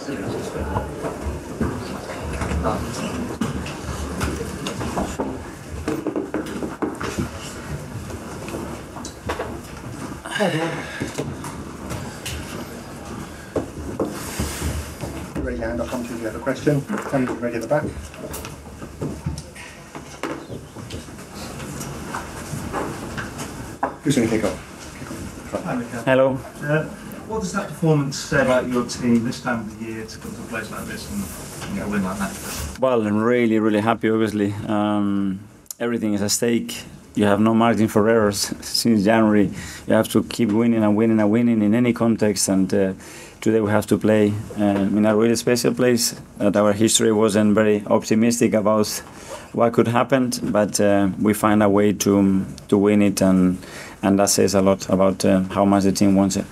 Raise your hand, I'll come to you if you have a question. Come ready at the back. Who's going to kick off? Hello. What does that performance say about your team this time of the year to come to a place like this and win like that? Well, I'm really, really happy, obviously. Everything is at stake. You have no margin for errors. Since January, you have to keep winning and winning and winning in any context. And today we have to play in a really special place. That our history wasn't very optimistic about what could happen, but we find a way to win it, and that says a lot about how much the team wants it.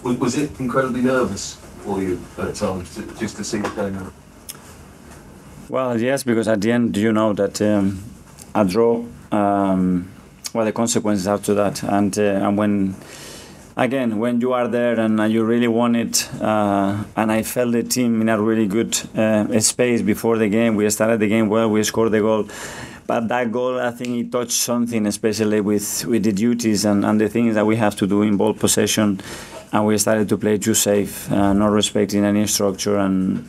Was it incredibly nervous for you at times, just to see it going on? Well, yes, because at the end, you know that a draw, well, the consequences after that, and when you are there and you really want it, and I felt the team in a really good space before the game. We started the game well, we scored the goal, but that goal, I think it touched something, especially with the duties and the things that we have to do in ball possession, and we started to play too safe, not respecting any structure and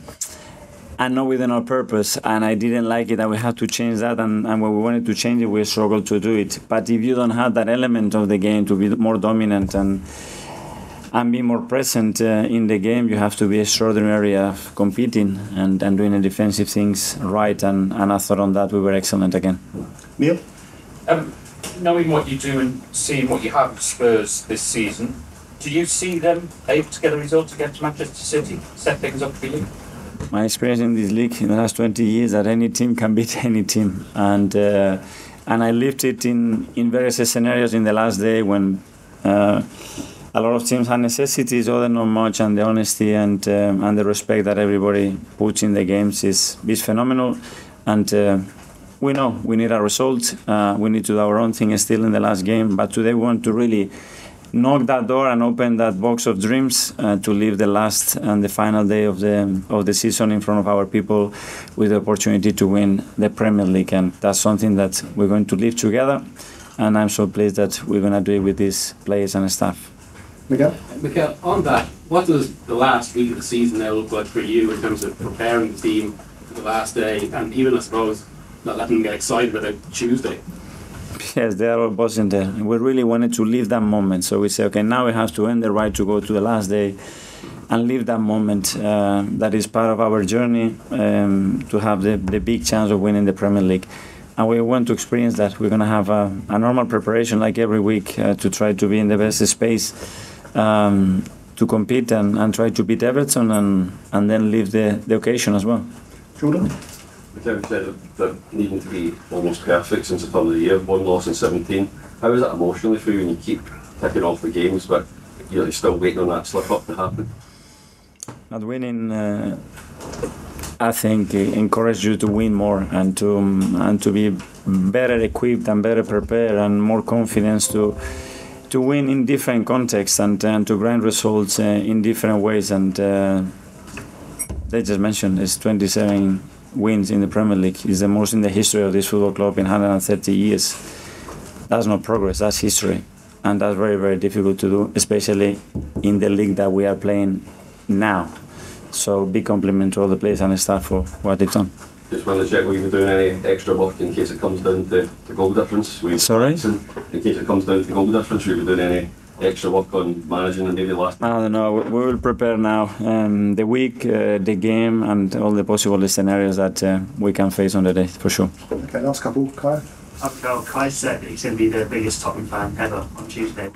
not with enough purpose, and I didn't like it, and we had to change that, and when we wanted to change it, we struggled to do it. But if you don't have that element of the game to be more dominant and be more present in the game, you have to be extraordinary of competing and doing the defensive things right, and I thought on that we were excellent again. Neil? Knowing what you do and seeing what you have at Spurs this season, do you see them able to get a result against Manchester City, set things up for you? My experience in this league in the last 20 years that any team can beat any team, and I lived it in various scenarios in the last day when a lot of teams have necessities, other not much, and the honesty and the respect that everybody puts in the games is phenomenal, and we know we need a result. We need to do our own thing still in the last game, but today we want to really knock that door and open that box of dreams to live the last and the final day of the season in front of our people with the opportunity to win the Premier League, and that's something that we're going to live together, and I'm so pleased that we're going to do it with these players and staff. Mikel, on that, what does the last week of the season now look like for you in terms of preparing the team for the last day, and even, I suppose, not letting them get excited about Tuesday? Yes, they are all buzzing there. We really wanted to live that moment. So we say, okay, now we have to earn the right to go to the last day and live that moment. That is part of our journey to have the big chance of winning the Premier League. And we want to experience that. We're going to have a normal preparation like every week to try to be in the best space to compete and try to beat Everton and then live the occasion as well. Jordan? Mikel said that needing to be almost perfect since the turn of the year, 1 loss in 17. How is that emotionally for you when you keep ticking off the games, but you're still waiting on that slip-up to happen? Not winning, I think, encourages you to win more and to be better equipped and better prepared and more confidence to win in different contexts and to grind results in different ways. And they just mentioned it's 27 wins in the Premier League. Is the most in the history of this football club in 130 years. That's not progress, that's history, and that's very, very difficult to do, especially in the league that we are playing now. So big compliment to all the players and the staff for what they've done. Just wanted to check whether you were doing any extra work in case it comes down to goal difference. Sorry? In case it comes down to goal difference, were you doing any extra work on managing and maybe last? I don't know. We will prepare now the week, the game, and all the possible scenarios that we can face on the day, for sure. Okay, last couple. Kai? Kai said he's going to be the biggest Tottenham fan ever on Tuesday.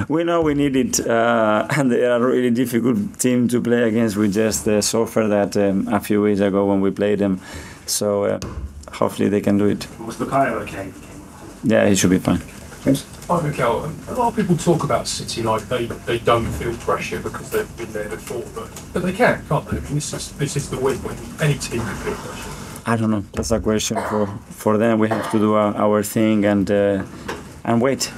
We know we need it, and they are a really difficult team to play against. We just suffered that a few weeks ago when we played them, so hopefully they can do it. Was Bukayo okay? Yeah, he should be fine. James? Hi Mikel, a lot of people talk about City like they don't feel pressure because they've been there before, but they can, can't they? I mean, this is the week when any team can feel pressure. I don't know. That's a question for them. We have to do our thing and wait.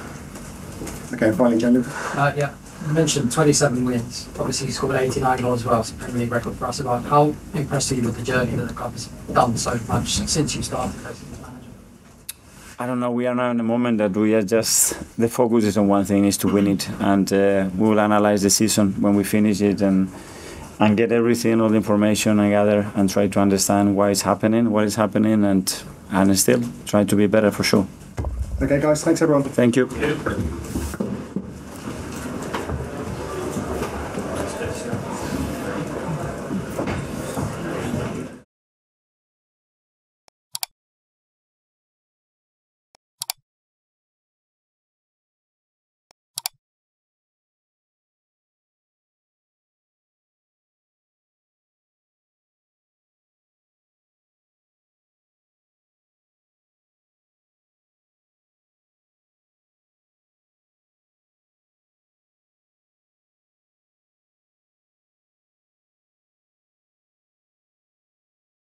Okay, finally, Gianluca. Yeah. You mentioned 27 wins. Obviously, you scored 89 goals as well. It's a Premier League record for us. About how impressed are you with the journey that the club has done so much since you started as manager? I don't know. We are now in a moment that we are just the focus is on one thing: is to win it, and we will analyze the season when we finish it and get everything, all the information I gather, and try to understand why it's happening, what is happening, and still try to be better for sure. Okay, guys, thanks everyone. Thank you.